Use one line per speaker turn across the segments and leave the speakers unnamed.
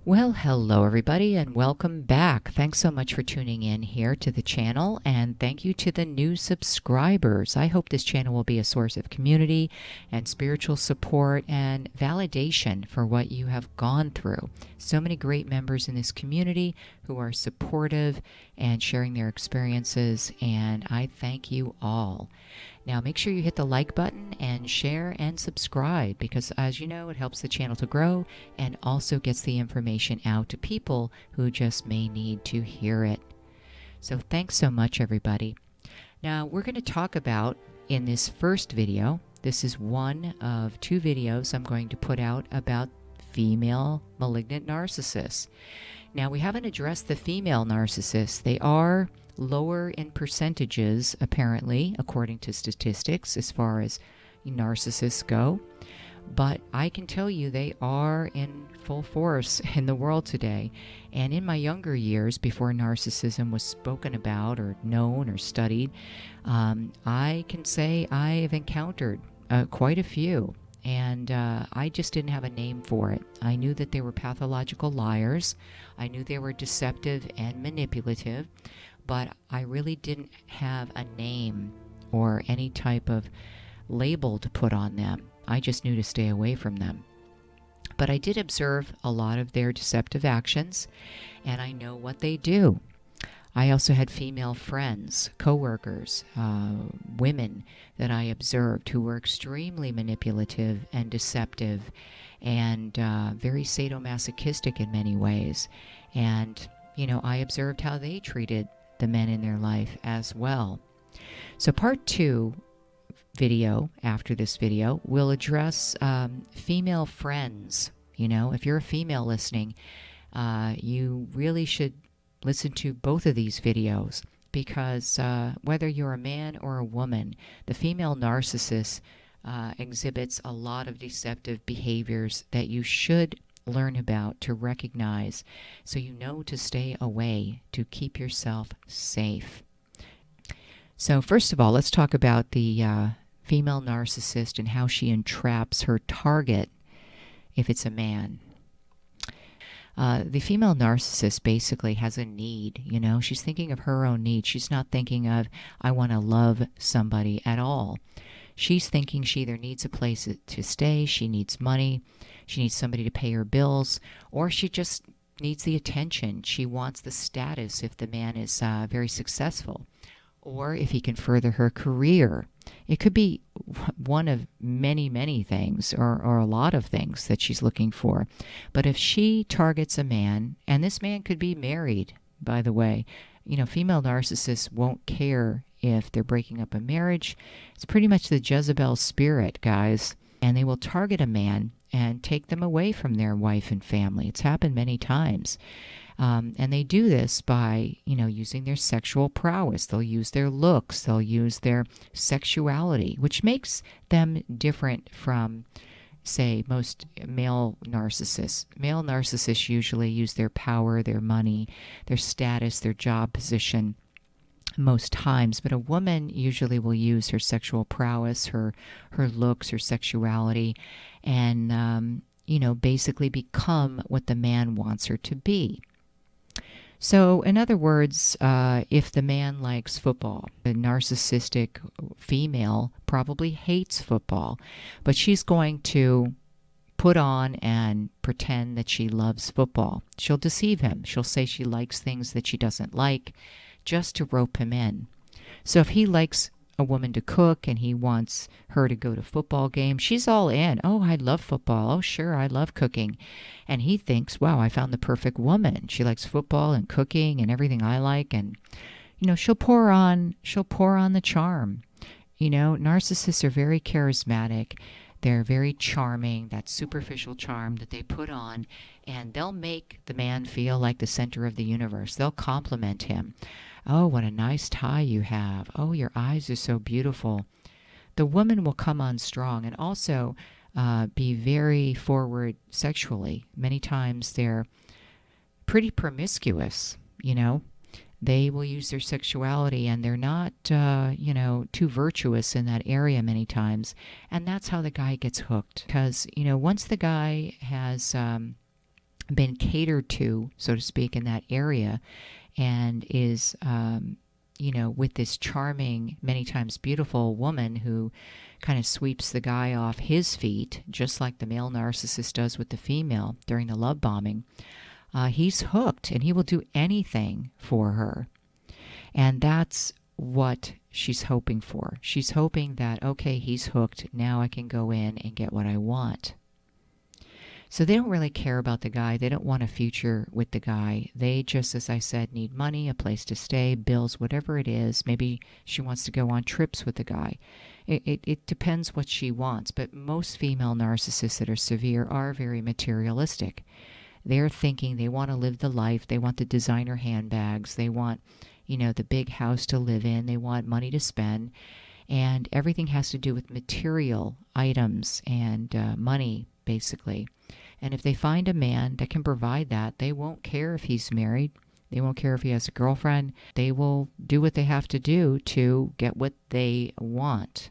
Well, hello everybody and welcome back. Thanks so much for tuning in here to the channel, and thank you to the new subscribers. I hope this channel will be a source of community and spiritual support and validation for what you have gone through. So many great members in this community who are supportive and sharing their experiences, and I thank you all. Now make sure you hit the like button and share and subscribe, because as you know, it helps the channel to grow and also gets the information out to people who just may need to hear it. So thanks so much, everybody. Now we're going to talk about, in this first video, this is one of two videos I'm going to put out about female malignant narcissists. Now we haven't addressed the female narcissists. They are lower in percentages, apparently, according to statistics, as far as narcissists go. But I can tell you they are in full force in the world today. And in my younger years, before narcissism was spoken about or known or studied, I can say I've encountered quite a few. And I just didn't have a name for it. I knew that they were pathological liars. I knew they were deceptive and manipulative, but I really didn't have a name or any type of label to put on them. I just knew to stay away from them. But I did observe a lot of their deceptive actions, and I know what they do. I also had female friends, coworkers, women that I observed who were extremely manipulative and deceptive and very sadomasochistic in many ways. And, you know, I observed how they treated the men in their life as well. So part 2 video, after this video, will address female friends. You know, if you're a female listening, you really should listen to both of these videos, because whether you're a man or a woman, the female narcissist exhibits a lot of deceptive behaviors that you should learn about, to recognize, so you know to stay away, to keep yourself safe. So first of all, let's talk about the female narcissist and how she entraps her target if it's a man. The female narcissist basically has a need, you know. She's thinking of her own needs. She's not thinking of, I want to love somebody at all. She's thinking she either needs a place to stay, she needs money, she needs somebody to pay her bills, or she just needs the attention. She wants the status if the man is very successful, or if he can further her career. It could be one of many, many things, or a lot of things that she's looking for. But if she targets a man, and this man could be married, by the way, you know, female narcissists won't care if they're breaking up a marriage. It's pretty much the Jezebel spirit, guys. And they will target a man and take them away from their wife and family. It's happened many times. And they do this by, you know, using their sexual prowess. They'll use their looks. They'll use their sexuality, which makes them different from, say, most male narcissists. Male narcissists usually use their power, their money, their status, their job position most times. But a woman usually will use her sexual prowess, her looks, her sexuality, and, you know, basically become what the man wants her to be. So, in other words, if the man likes football, the narcissistic female probably hates football, but she's going to put on and pretend that she loves football. She'll deceive him. She'll say she likes things that she doesn't like, just to rope him in. So if he likes a woman to cook and he wants her to go to football games, she's all in. Oh, I love football. Oh, sure, I love cooking. And he thinks, wow, I found the perfect woman. She likes football and cooking and everything I like. And, you know, she'll pour on the charm. You know, narcissists are very charismatic. They're very charming, that superficial charm that they put on, and they'll make the man feel like the center of the universe. They'll compliment him. Oh, what a nice tie you have. Oh, your eyes are so beautiful. The woman will come on strong and also be very forward sexually. Many times they're pretty promiscuous, you know. They will use their sexuality, and they're not, you know, too virtuous in that area many times. And that's how the guy gets hooked. Because, you know, once the guy has been catered to, so to speak, in that area, and is, with this charming, many times beautiful woman who kind of sweeps the guy off his feet, just like the male narcissist does with the female during the love bombing. He's hooked, and he will do anything for her. And that's what she's hoping for. She's hoping that, okay, he's hooked, now I can go in and get what I want. So they don't really care about the guy. They don't want a future with the guy. They just, as I said, need money, a place to stay, bills, whatever it is. Maybe she wants to go on trips with the guy. It depends what she wants. But most female narcissists that are severe are very materialistic. They're thinking they want to live the life. They want the designer handbags. They want, the big house to live in. They want money to spend. And everything has to do with material items and money, basically. And if they find a man that can provide that, they won't care if he's married. They won't care if he has a girlfriend. They will do what they have to do to get what they want.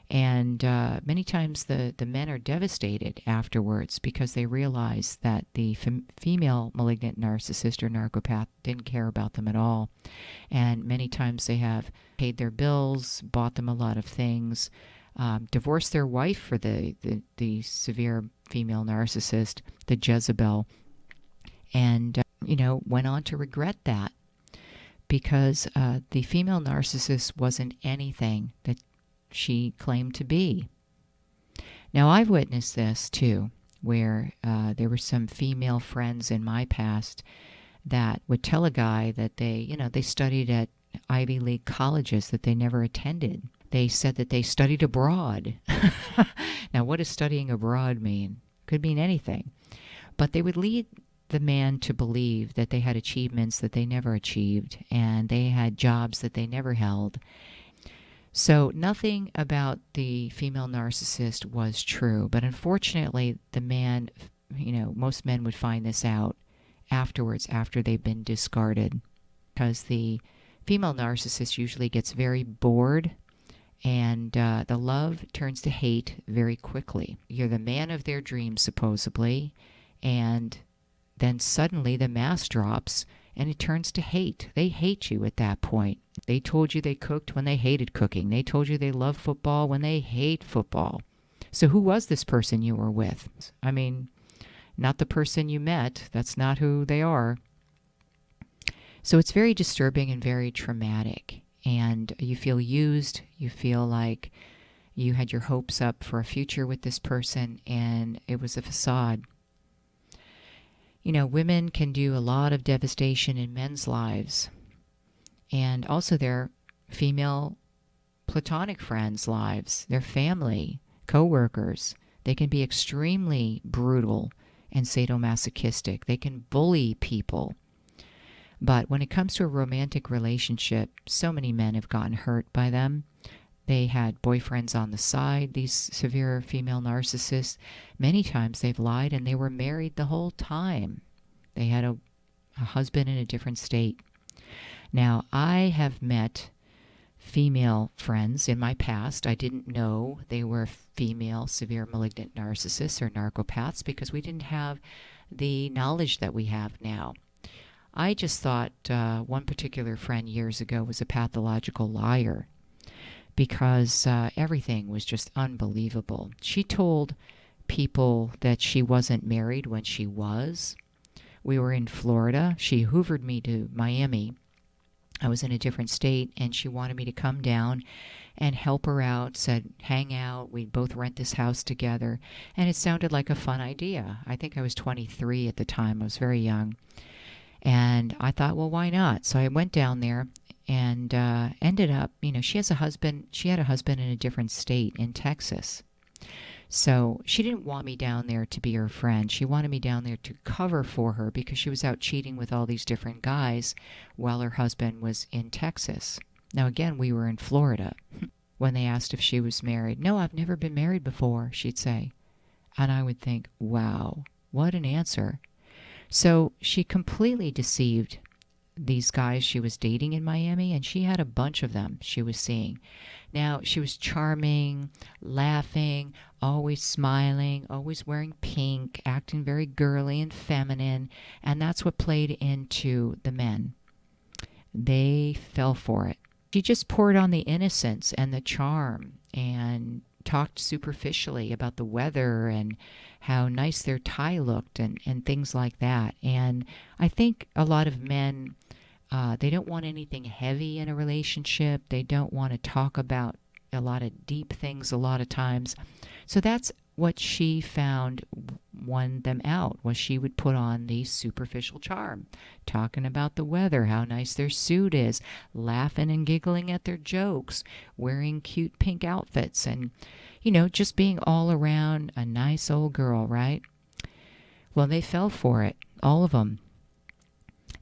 And many times the men are devastated afterwards because they realize that the female malignant narcissist or narcopath didn't care about them at all. And many times they have paid their bills, bought them a lot of things, divorced their wife for the severe female narcissist, the Jezebel, and, went on to regret that because the female narcissist wasn't anything that she claimed to be. Now, I've witnessed this too, where there were some female friends in my past that would tell a guy that they studied at Ivy League colleges that they never attended. They said that they studied abroad. Now, what does studying abroad mean? Could mean anything. But they would lead the man to believe that they had achievements that they never achieved, and they had jobs that they never held. So nothing about the female narcissist was true. But unfortunately, the man, most men would find this out afterwards, after they've been discarded. Because the female narcissist usually gets very bored, and the love turns to hate very quickly. You're the man of their dreams, supposedly, and then suddenly the mask drops, and it turns to hate. They hate you at that point. They told you they cooked when they hated cooking. They told you they love football when they hate football. So who was this person you were with? I mean, not the person you met. That's not who they are. So it's very disturbing and very traumatic. And you feel used. You feel like you had your hopes up for a future with this person, and it was a facade. Women can do a lot of devastation in men's lives, and also their female platonic friends' lives, their family, co-workers. They can be extremely brutal and sadomasochistic. They can bully people. But when it comes to a romantic relationship, so many men have gotten hurt by them. They had boyfriends on the side, these severe female narcissists. Many times they've lied, and they were married the whole time. They had a husband in a different state. Now, I have met female friends in my past. I didn't know they were female severe malignant narcissists or narcopaths because we didn't have the knowledge that we have now. I just thought one particular friend years ago was a pathological liar because everything was just unbelievable. She told people that she wasn't married when she was. We were in Florida. She hoovered me to Miami. I was in a different state, and she wanted me to come down and help her out, said, hang out. We'd both rent this house together. And it sounded like a fun idea. I think I was 23 at the time. I was very young. And I thought, well, why not? So I went down there and ended up, she had a husband in a different state in Texas. So she didn't want me down there to be her friend. She wanted me down there to cover for her because she was out cheating with all these different guys while her husband was in Texas. Now, again, we were in Florida. When they asked if she was married, no, I've never been married before, she'd say. And I would think, wow, what an answer. So she completely deceived these guys she was dating in Miami, and she had a bunch of them she was seeing. Now, she was charming, laughing, always smiling, always wearing pink, acting very girly and feminine, and that's what played into the men. They fell for it. She just poured on the innocence and the charm and talked superficially about the weather and how nice their tie looked and things like that. And I think a lot of men, they don't want anything heavy in a relationship. They don't want to talk about a lot of deep things a lot of times. So that's what she found won them out, was she would put on the superficial charm, talking about the weather, how nice their suit is, laughing and giggling at their jokes, wearing cute pink outfits, and, just being all around a nice old girl, right? Well, they fell for it, all of them.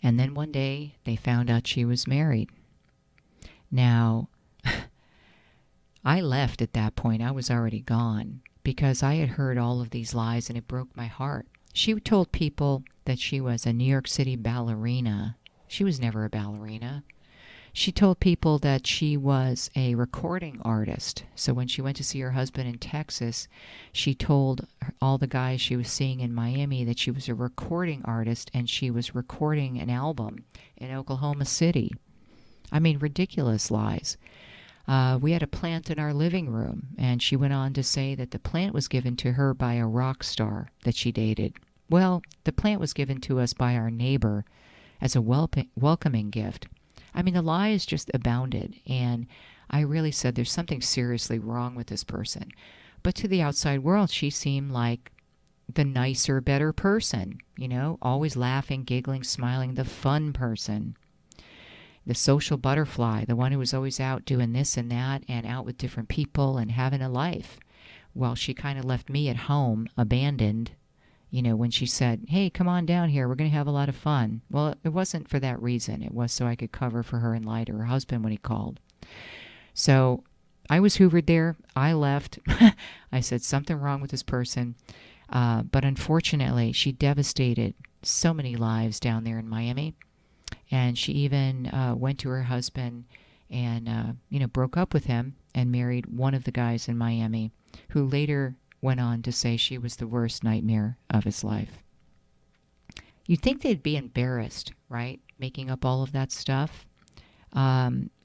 And then one day they found out she was married. Now, I left at that point. I was already gone because I had heard all of these lies and it broke my heart. She told people that she was a New York City ballerina. She was never a ballerina. She told people that she was a recording artist. So when she went to see her husband in Texas, she told all the guys she was seeing in Miami that she was a recording artist and she was recording an album in Oklahoma City. I mean, ridiculous lies. We had a plant in our living room, and she went on to say that the plant was given to her by a rock star that she dated. Well, the plant was given to us by our neighbor as a welcoming gift. I mean, the lies just abounded, and I really said there's something seriously wrong with this person. But to the outside world, she seemed like the nicer, better person, always laughing, giggling, smiling, the fun person. The social butterfly, the one who was always out doing this and that and out with different people and having a life. Well, she kind of left me at home, abandoned, when she said, hey, come on down here, we're going to have a lot of fun. Well, it wasn't for that reason. It was so I could cover for her and lie to her husband when he called. So I was hoovered there. I left. I said, something wrong with this person. But unfortunately, she devastated so many lives down there in Miami. And she even went to her husband and, broke up with him and married one of the guys in Miami, who later went on to say she was the worst nightmare of his life. You'd think they'd be embarrassed, right, making up all of that stuff.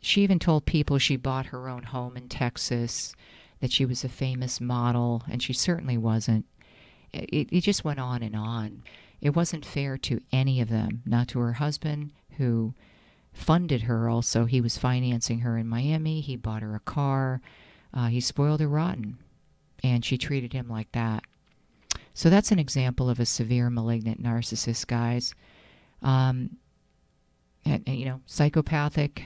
She even told people she bought her own home in Texas, that she was a famous model, and she certainly wasn't. It just went on and on. It wasn't fair to any of them, not to her husband, who funded her also. He was financing her in Miami. He bought her a car. He spoiled her rotten, and she treated him like that. So that's an example of a severe malignant narcissist, guys. Psychopathic,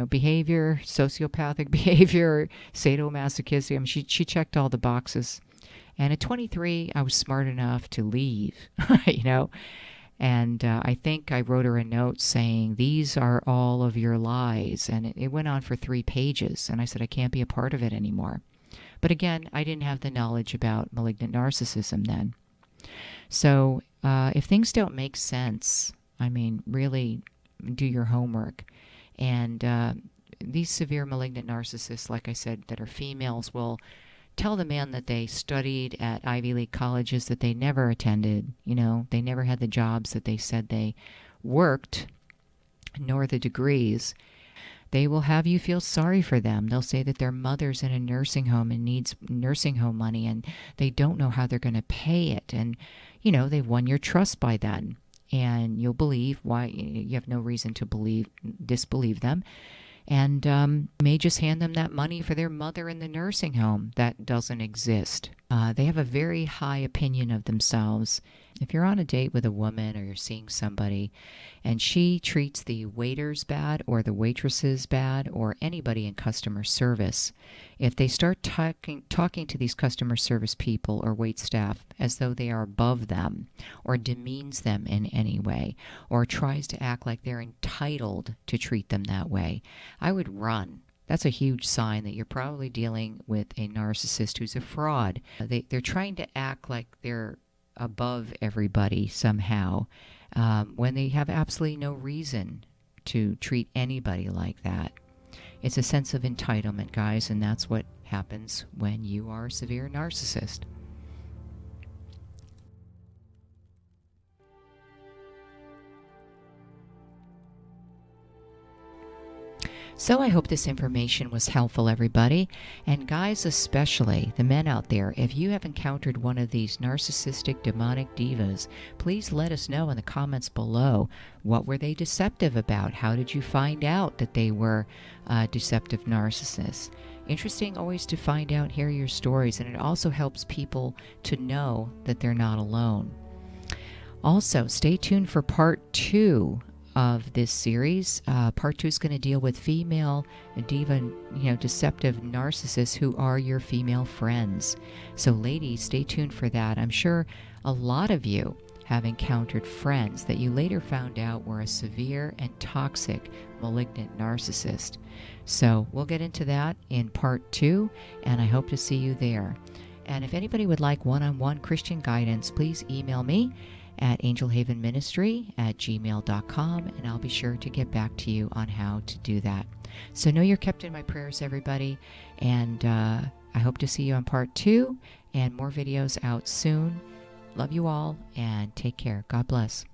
behavior, sociopathic behavior, sadomasochism. I mean, she checked all the boxes. And at 23, I was smart enough to leave, And I think I wrote her a note saying, these are all of your lies. And it went on for 3 pages. And I said, I can't be a part of it anymore. But again, I didn't have the knowledge about malignant narcissism then. So if things don't make sense, I mean, really do your homework. And these severe malignant narcissists, like I said, that are females, will tell the man that they studied at Ivy League colleges that they never attended. They never had the jobs that they said they worked, nor the degrees. They will have you feel sorry for them. They'll say that their mother's in a nursing home and needs nursing home money, and they don't know how they're going to pay it. And, they've won your trust by then. And you'll believe why. You have no reason to disbelieve them. And may just hand them that money for their mother in the nursing home. That doesn't exist. They have a very high opinion of themselves. If you're on a date with a woman or you're seeing somebody and she treats the waiters bad or the waitresses bad or anybody in customer service, if they start talking to these customer service people or wait staff as though they are above them or demeans them in any way or tries to act like they're entitled to treat them that way, I would run. That's a huge sign that you're probably dealing with a narcissist who's a fraud. They're trying to act like they're above everybody somehow, when they have absolutely no reason to treat anybody like that. It's a sense of entitlement, guys, and that's what happens when you are a severe narcissist. So I hope this information was helpful, everybody. And guys especially, the men out there, if you have encountered one of these narcissistic demonic divas, please let us know in the comments below. What were they deceptive about? How did you find out that they were deceptive narcissists? Interesting always to find out, hear your stories, and it also helps people to know that they're not alone. Also, stay tuned for part 2 of this series. Part 2 is going to deal with female diva, deceptive narcissists who are your female friends. So ladies, stay tuned for that. I'm sure a lot of you have encountered friends that you later found out were a severe and toxic malignant narcissist. So we'll get into that in part 2, and I hope to see you there. And if anybody would like one-on-one Christian guidance, please email me at angelhavenministry@gmail.com, and I'll be sure to get back to you on how to do that. So know you're kept in my prayers, everybody, and I hope to see you on part 2 and more videos out soon. Love you all, and take care. God bless.